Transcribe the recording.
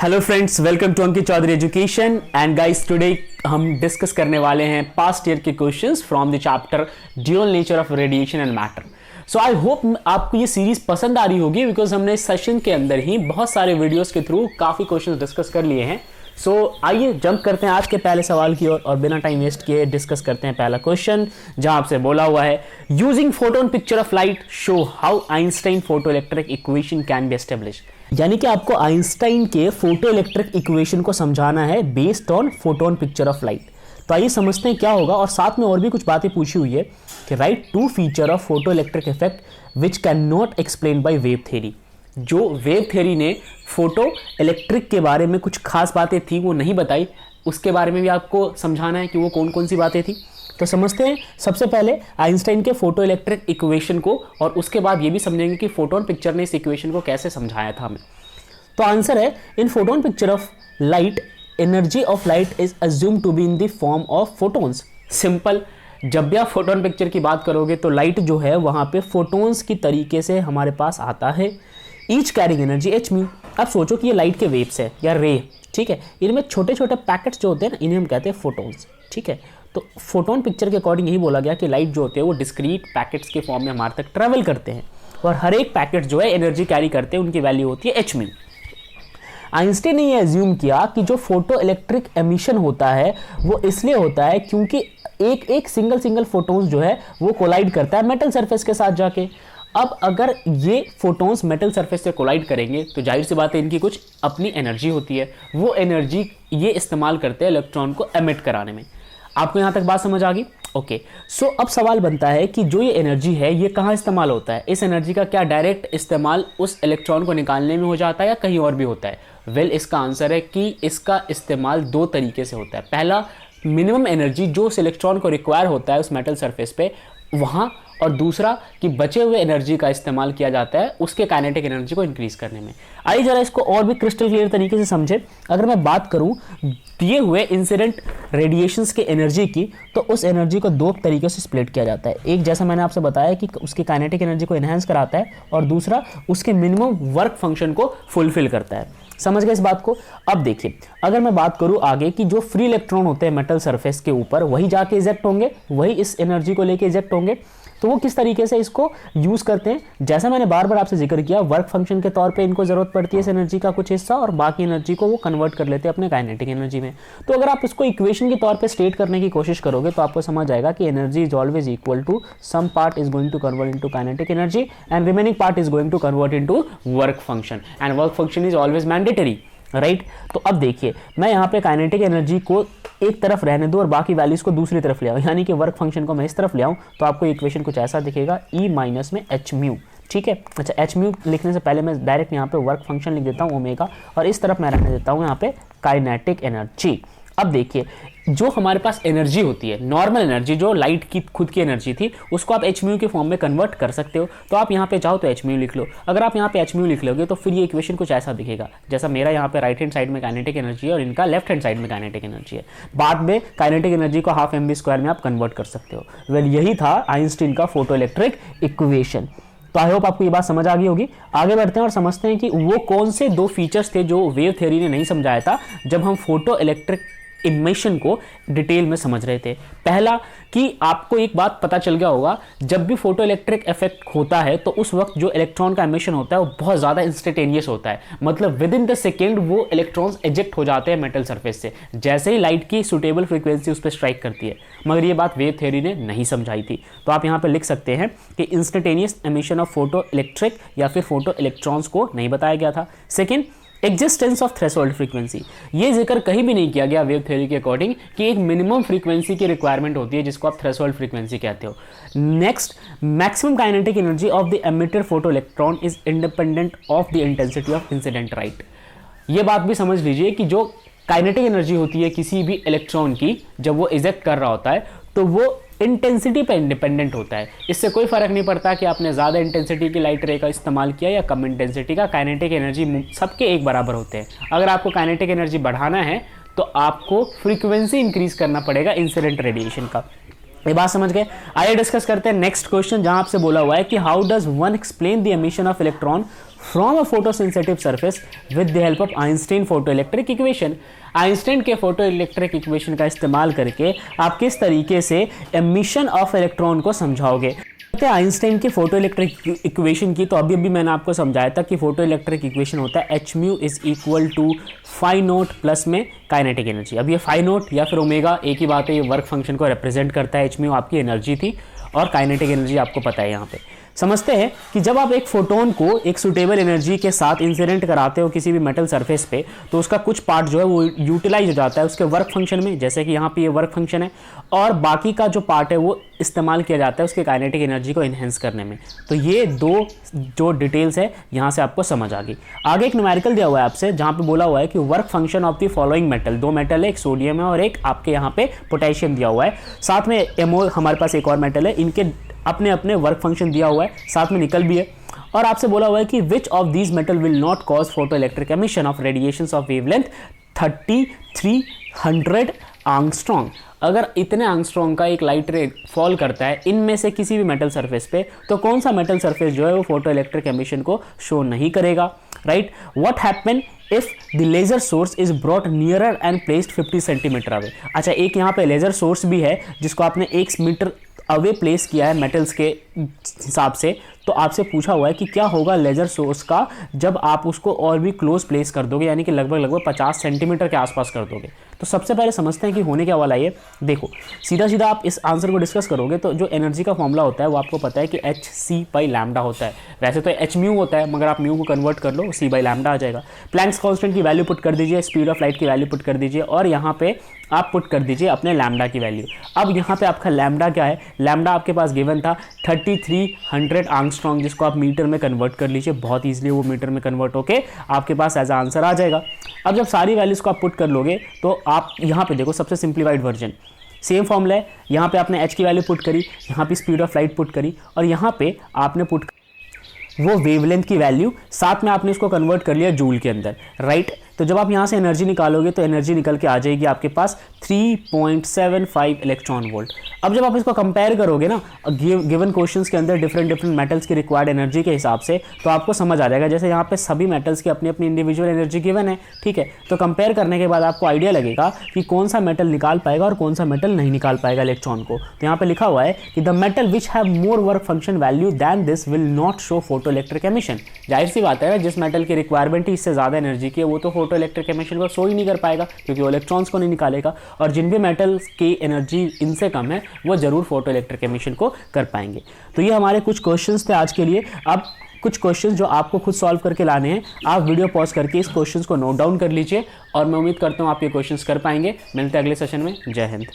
Hello friends, welcome to Ankit Chaudhary education and guys, today हम discuss करने वाले हैं पास्ट ईयर के questions from the chapter dual nature of radiation and matter. So I hope आपको ये series पसंद आ रही होगी बिकॉज हमने इस सेशन के अंदर ही बहुत सारे वीडियोस के थ्रू काफ़ी क्वेश्चंस डिस्कस कर लिए हैं। सो आइए जंप करते हैं आज के पहले सवाल की ओर और बिना टाइम वेस्ट किए डिस्कस करते हैं पहला क्वेश्चन, जहां आपसे बोला हुआ है using photon picture of light show how Einstein photo electric equation can be establish. यानी कि आपको आइंस्टाइन के फोटो इलेक्ट्रिक इक्वेशन को समझाना है based on photon picture of light. तो आइए समझते हैं क्या होगा, और साथ में और भी कुछ बातें पूछी हुई है कि write two feature of photoelectric effect which can not explain by wave theory. जो वेव थ्योरी ने फोटो इलेक्ट्रिक के बारे में कुछ खास बातें थी वो नहीं बताई, उसके बारे में भी आपको समझाना है कि वो कौन कौन सी बातें थी। तो समझते हैं सबसे पहले आइंस्टाइन के फोटो इलेक्ट्रिक इक्वेशन को, और उसके बाद ये भी समझेंगे कि फोटोन पिक्चर ने इस इक्वेशन को कैसे समझाया था हमें। तो आंसर है, in photon picture of light energy of light is assume to be in the form of photons. Simple, जब भी आप फोटोन पिक्चर की बात करोगे तो लाइट जो है वहां पे फोटोन्स की तरीके से हमारे पास आता है, ईच कैरिंग एनर्जी एच मी। अब सोचो कि ये लाइट के वेव्स है या रे, ठीक है, इनमें छोटे छोटे पैकेट्स जो होते हैं ना, इन्हें हम कहते हैं फोटोन्स, ठीक है। तो फोटोन पिक्चर के अकॉर्डिंग यही बोला गया कि लाइट जो होते हैं वो डिस्क्रीट पैकेट्स के फॉर्म में हमारे तक ट्रेवल करते हैं, और हर एक पैकेट जो है एनर्जी कैरी करते हैं, उनकी वैल्यू होती है एच मी। आइंस्टाइन ने ये एज्यूम किया कि जो फोटो इलेक्ट्रिक एमिशन होता है वो इसलिए होता है क्योंकि एक सिंगल फोटोन्स जो है वो कोलाइड करता है मेटल सरफेस के साथ जाके। अब अगर ये फोटोन्स मेटल सरफेस से कोलाइड करेंगे तो जाहिर सी बात है इनकी कुछ अपनी एनर्जी होती है, वो एनर्जी ये इस्तेमाल करते हैं इलेक्ट्रॉन को एमिट कराने में। आपको यहाँ तक बात समझ आ गई? ओके, सो अब सवाल बनता है कि जो ये एनर्जी है ये कहाँ इस्तेमाल होता है? इस एनर्जी का क्या डायरेक्ट इस्तेमाल उस इलेक्ट्रॉन को निकालने में हो जाता है या कहीं और भी होता है? वेल, इसका आंसर है कि इसका इस्तेमाल दो तरीके से होता है। पहला, मिनिमम एनर्जी जो उस इलेक्ट्रॉन को रिक्वायर होता है उस मेटल सरफेस पे वहाँ, और दूसरा कि बचे हुए एनर्जी का इस्तेमाल किया जाता है उसके काइनेटिक एनर्जी को इंक्रीज करने में। आइए जरा इसको और भी क्रिस्टल क्लियर तरीके से समझे। अगर मैं बात करूं दिए हुए इंसिडेंट रेडिएशंस के एनर्जी की, तो उस एनर्जी को दो तरीके से स्प्लिट किया जाता है। एक, जैसा मैंने आपसे बताया कि उसकी काइनेटिक एनर्जी को एनहांस कराता है, और दूसरा उसके मिनिमम वर्क फंक्शन को फुलफिल करता है। समझ गए इस बात को? अब देखिए, अगर मैं बात करूं आगे कि जो फ्री इलेक्ट्रॉन होते हैं मेटल सरफेस के ऊपर, वही जाके इजेक्ट होंगे, वही इस एनर्जी को लेके इजेक्ट होंगे। तो वो किस तरीके से इसको यूज करते हैं, जैसा मैंने बार बार आपसे जिक्र किया, वर्क फंक्शन के तौर पे इनको जरूरत पड़ती है इस एनर्जी का कुछ हिस्सा, और बाकी एनर्जी को वो कन्वर्ट कर लेते हैं अपने काइनेटिक एनर्जी में। तो अगर आप इसको इक्वेशन के तौर पे स्टेट करने की कोशिश करोगे तो आपको समझ आएगा कि energy is always equal to some part is going to convert into kinetic energy and remaining part is going to convert into work function, and work function is always mandatory, right. तो अब देखिए, मैं यहाँ पे kinetic energy को एक तरफ रहने दूं और बाकी वैल्यूज को दूसरी तरफ ले आऊं, यानी कि वर्क फंक्शन को मैं इस तरफ ले आऊं, तो आपको इक्वेशन कुछ ऐसा दिखेगा, ई माइनस में एच म्यू, ठीक है। अच्छा, एच म्यू लिखने से पहले मैं डायरेक्ट यहाँ पे वर्क फंक्शन लिख देता हूँ ओमेगा, और इस तरफ मैं रहने देता हूँ यहाँ पे काइनेटिक एनर्जी। अब देखिए, जो हमारे पास एनर्जी होती है, नॉर्मल एनर्जी जो लाइट की खुद की एनर्जी थी, उसको आप एच म्यू के फॉर्म में कन्वर्ट कर सकते हो। तो आप यहाँ पे चाहो तो एच म्यू लिख लो। अगर आप यहाँ पे एच म्यू लिख लोगे तो फिर ये इक्वेशन कुछ ऐसा दिखेगा, जैसा मेरा यहाँ पे राइट हैंड साइड में काइनेटिक एनर्जी है और इनका लेफ्ट हैंड साइड में काइनेटिक एनर्जी है। बाद में काइनेटिक एनर्जी को हाफ एम बी स्क्वायर में आप कन्वर्ट कर सकते हो। वेल, यही था आइंस्टीन का फोटो इलेक्ट्रिक इक्वेशन। तो आई होप आपको ये बात समझ आ गई होगी। आगे बढ़ते हैं और समझते हैं कि वो कौन से दो फीचर्स थे जो वेव थ्योरी ने नहीं समझाया था जब हम फोटो इलेक्ट्रिक इमिशन को डिटेल में समझ रहे थे। पहला, कि आपको एक बात पता चल गया होगा, जब भी फोटो इलेक्ट्रिक इफेक्ट होता है तो उस वक्त जो इलेक्ट्रॉन का एमिशन होता है वो बहुत ज़्यादा इंस्टेंटेनियस होता है, मतलब विद इन द सेकेंड वो इलेक्ट्रॉन्स एजेक्ट हो जाते हैं मेटल सरफेस से, जैसे ही लाइट की सुटेबल फ्रीक्वेंसी उस पर स्ट्राइक करती है। मगर ये बात वेव थ्योरी ने नहीं समझाई थी। तो आप यहाँ पर लिख सकते हैं कि instantaneous emission of photo electric या फिर फोटो इलेक्ट्रॉन्स को नहीं बताया गया था। Second, existence of threshold frequency, ये जिक्र कहीं भी नहीं किया गया वेव थ्योरी के अकॉर्डिंग कि एक मिनिमम फ्रीक्वेंसी की रिक्वायरमेंट होती है जिसको आप थ्रेशोल्ड फ्रीक्वेंसी कहते हो। Next, maximum kinetic energy of the emitter photo electron is independent of the intensity of incident light. ये बात भी समझ लीजिए कि जो काइनेटिक एनर्जी होती है किसी भी इलेक्ट्रॉन की, जब वो इजेक्ट कर रहा होता है तो वो इंटेंसिटी पे इंडिपेंडेंट होता है। इससे कोई फर्क नहीं पड़ता कि आपने ज़्यादा इंटेंसिटी की लाइट रे का इस्तेमाल किया या कम इंटेंसिटी का, काइनेटिक एनर्जी सबके एक बराबर होते हैं। अगर आपको काइनेटिक एनर्जी बढ़ाना है तो आपको फ्रीक्वेंसी इंक्रीज करना पड़ेगा इंसिडेंट रेडिएशन का। ये बात समझ गए? आइए डिस्कस करते हैं नेक्स्ट क्वेश्चन, जहां आपसे बोला हुआ है कि how does one explain the emission of electron from a photosensitive surface with the help of Einstein photoelectric equation. Einstein के फोटोइलेक्ट्रिक इक्वेशन का इस्तेमाल करके आप किस तरीके से एमिशन ऑफ इलेक्ट्रॉन को समझाओगे। आइंस्टाइन की फोटो इलेक्ट्रिक इक्वेशन की तो अभी मैंने आपको समझाया था कि फोटो इलेक्ट्रिक इक्वेशन होता है h mu is equal to phi naught plus में काइनेटिक एनर्जी। अब ये फाई नोट या फिर ओमेगा एक ही बात है, ये वर्क फंक्शन को रिप्रेजेंट करता है। एच म्यू आपकी एनर्जी थी और काइनेटिक एनर्जी आपको पता है। यहाँ पे समझते हैं कि जब आप एक फोटोन को एक सुटेबल एनर्जी के साथ इंसिडेंट कराते हो किसी भी मेटल सरफेस पे, तो उसका कुछ पार्ट जो है वो यूटिलाइज हो जाता है उसके वर्क फंक्शन में, जैसे कि यहाँ पे ये वर्क फंक्शन है, और बाकी का जो पार्ट है वो इस्तेमाल किया जाता है उसके काइनेटिक एनर्जी को इन्हेंस करने में। तो ये दो जो डिटेल्स है यहाँ से आपको समझ आ गई। आगे एक न्यूमेरिकल दिया हुआ है आपसे जहाँ पे बोला हुआ है कि work function of the following metal, दो मेटल है, एक सोडियम है और एक आपके यहाँ पे पोटेशियम दिया हुआ है, साथ में एमओ हमारे पास एक और मेटल है, इनके अपने अपने वर्क फंक्शन दिया हुआ है, साथ में निकल भी है। और आपसे बोला हुआ है कि which of these metal will not cause photo electric emission of radiations of wavelength 3300 angstrom. अगर इतने एंगस्ट्रॉम का एक लाइट रे फॉल करता है इनमें से किसी भी मेटल सरफेस पे, तो कौन सा मेटल सरफेस जो है वो फोटो इलेक्ट्रिक एमिशन को शो नहीं करेगा, right. What happen if the laser source is brought nearer and placed 50 centimetre away. अच्छा, एक यहाँ पे लेजर सोर्स भी है जिसको आपने 1 मीटर अवे प्लेस किया है मेटल्स के हिसाब से, तो आपसे पूछा हुआ है कि क्या होगा लेजर सोर्स का जब आप उसको और भी क्लोज प्लेस कर दोगे, यानी कि लगभग 50 सेंटीमीटर के आसपास कर दोगे। तो सबसे पहले समझते हैं कि होने क्या वाला है। ये देखो, सीधा सीधा आप इस आंसर को डिस्कस करोगे तो जो एनर्जी का फॉर्मूला होता है वो आपको पता है कि एच सी बाई लैम्डा होता है। वैसे तो एच म्यू होता है, मगर आप म्यू को कन्वर्ट कर लो, सी बाई लैम्डा आ जाएगा। प्लैंक्स कांस्टेंट की वैल्यू पुट कर दीजिए, स्पीड ऑफ लाइट की वैल्यू पुट कर दीजिए, और यहाँ पे आप पुट कर दीजिए अपने लैम्डा की वैल्यू। अब यहाँ पे आपका लैम्डा क्या है, लैम्डा आपके पास गिवन था 3300 एंगस्ट्रॉम, जिसको आप मीटर में कन्वर्ट कर लीजिए। बहुत ईजिली वो मीटर में कन्वर्ट होके आपके पास एज आंसर आ जाएगा। अब जब सारी वैल्यूज़ को आप पुट कर लोगे तो आप यहाँ पे देखो, सबसे सिंप्लीफाइड वर्जन सेम फॉर्मूला है। यहाँ पे आपने एच की वैल्यू पुट करी, यहाँ पे स्पीड ऑफ लाइट पुट करी, और यहाँ पे आपने पुट वो वेवलेंथ की वैल्यू, साथ में आपने इसको कन्वर्ट कर लिया जूल के अंदर, राइट। तो जब आप यहाँ से एनर्जी निकालोगे तो एनर्जी निकल के आ जाएगी आपके पास 3.75 इलेक्ट्रॉन वोल्ट। अब जब आप इसको कंपेयर करोगे ना गिवन क्वेश्चंस के अंदर डिफरेंट मेटल्स की रिक्वायर्ड एनर्जी के हिसाब से, तो आपको समझ आ जाएगा। जैसे यहाँ पे सभी मेटल्स की अपनी अपनी इंडिविजुअल एनर्जी गिवन है, ठीक है। तो कंपेयर करने के बाद आपको आइडिया लगेगा कि कौन सा मेटल निकाल पाएगा और कौन सा मेटल नहीं निकाल पाएगा इलेक्ट्रॉन को। तो यहाँ पे लिखा हुआ है कि the metal which have more work function value than this will not show photoelectric emission. जाहिर सी बात है ना, जिस मेटल की रिक्वायरमेंट ही इससे ज़्यादा एनर्जी की है वो तो फोटो इलेक्ट्रिक एमिशन को शो ही नहीं कर पाएगा, क्योंकि वो इलेक्ट्रॉन्स को नहीं निकालेगा। और जिन भी मेटल्स की एनर्जी इनसे कम है वो जरूर फोटो इलेक्ट्रिक एमिशन को कर पाएंगे। तो ये हमारे कुछ क्वेश्चंस थे आज के लिए। अब कुछ क्वेश्चंस जो आपको खुद सॉल्व करके लाने हैं, आप वीडियो पॉज करके इस क्वेश्चंस को नोट डाउन कर लीजिए, और मैं उम्मीद करता हूँ आप ये क्वेश्चंस कर पाएंगे। मिलते हैं अगले सेशन में। जय हिंद।